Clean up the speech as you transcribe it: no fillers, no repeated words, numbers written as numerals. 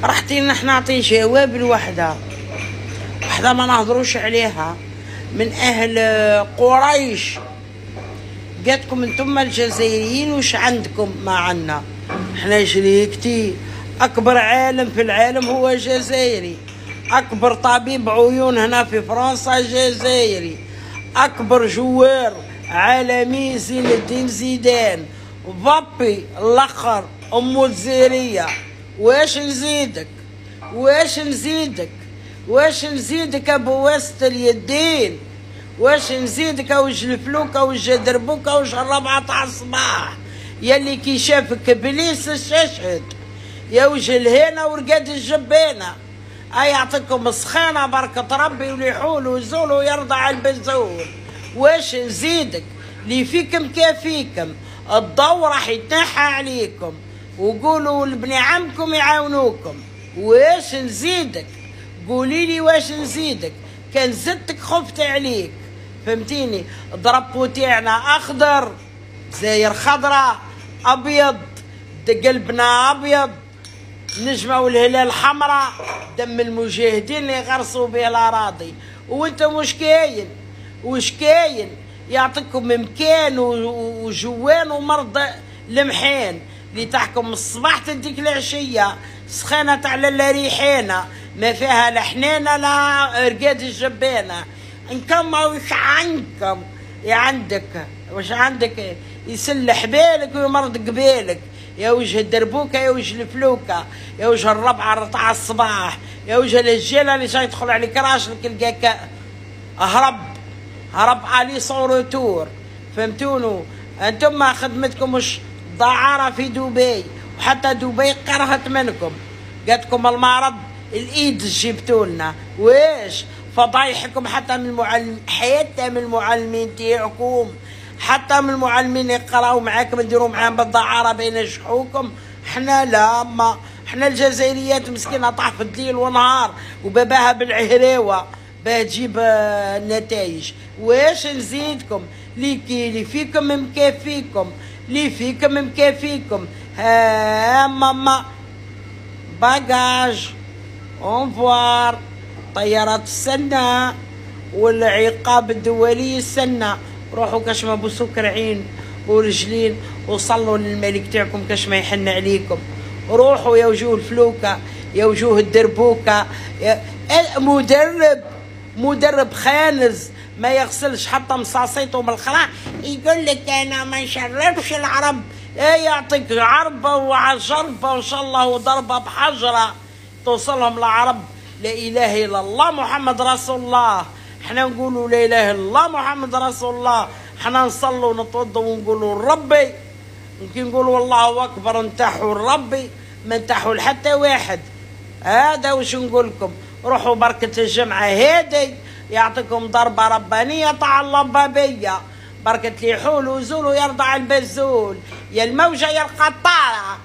رحتي نحن نعطي جواب لوحده ما نهضروش عليها من اهل قريش. قالتكم انتم الجزائريين وش عندكم ما عنا؟ احنا شريكتي اكبر عالم في العالم هو جزائري، اكبر طبيب عيون هنا في فرنسا جزائري، اكبر جوار عالمي زين الدين زيدان، بابي الاخر ام الجزائريه. واش نزيدك؟ واش نزيدك؟ واش نزيدك ابو واسط اليدين؟ واش نزيدك وجه الفلوكه وجه دربوكه وجه الربعه تاع الصباح يلي كي شافك ابليس استشهد يا وجه الهنا ورقاد الجبانه. يعطيكم السخانه بركه ربي وليحول وزول ويرضع البزول. واش نزيدك؟ اللي فيكم كافيكم، الضو راح يتنحى عليكم وقولوا لبني عمكم يعاونوكم. واش نزيدك؟ قولي لي واش نزيدك؟ كان زدتك خفت عليك، فهمتيني؟ ضربو تاعنا اخضر، زاير خضراء، ابيض، قلبنا ابيض، نجمه والهلال حمراء، دم المجاهدين اللي غرسوا به الاراضي. وانتم وش كاين؟ وش كاين؟ يعطيكم مكان وجوان ومرض لمحين اللي تحكم الصباح تديك العشيه سخانه على الريحانه ما فيها لا حنانه لا رقاد الجبانه. انكم وش عندكم؟ يا عندك وش عندك؟ يسلح بالك ويمرض قبالك يا وجه الدربوكه يا وجه الفلوكه يا وجه الربعه تاع الصباح يا وجه الرجاله اللي جاي يدخل عليك راسك يلقاك هرب علي صور تور. فهمتونو؟ انتم خدمتكم مش دعاره في دبي، وحتى دبي كرهت منكم، قالتكم المعرض الايد جبتوا لنا. واش فضايحكم حتى من المعلم، حتى من المعلمين تاعكم، حتى من المعلمين يقراو معاكم نديروا معاهم بالدعاره بين يشحوكم. حنا لا، ما حنا الجزائريات مسكينه طاحت ليل ونهار وباباها بالعهراوه باه تجيب النتائج. واش نزيدكم؟ اللي فيكم مكافيكم، اللي فيكم مكافيكم. ها ماما باجاج اونفوار، طيارات السنة والعقاب الدولي السنة. روحوا كاش ما بوسكر عين ورجلين وصلوا للملك تاعكم كاش ما يحن عليكم. روحوا يا وجوه الفلوكة يا وجوه الدربوكة. مدرب خانز ما يغسلش حتى مصاصيته من الخلاء يقول لك انا ما نشربش العرب. يعطيك عربه وعجربه وان شاء الله وضربه بحجره توصلهم العرب. لا اله الا الله محمد رسول الله. احنا نقولوا لا اله الا الله محمد رسول الله. احنا نصلوا ونتوضوا ونقولوا ربي، يمكن نقولوا الله اكبر نتاحوا ربي ما نتاحوا لحتى واحد. هذا وش نقول لكم؟ روحوا بركه الجمعه هادي يعطيكم ضربه ربانيه تاع اللبابيه، بركه لي حول وزول ويرضع البزول يا الموجه يا القطاره.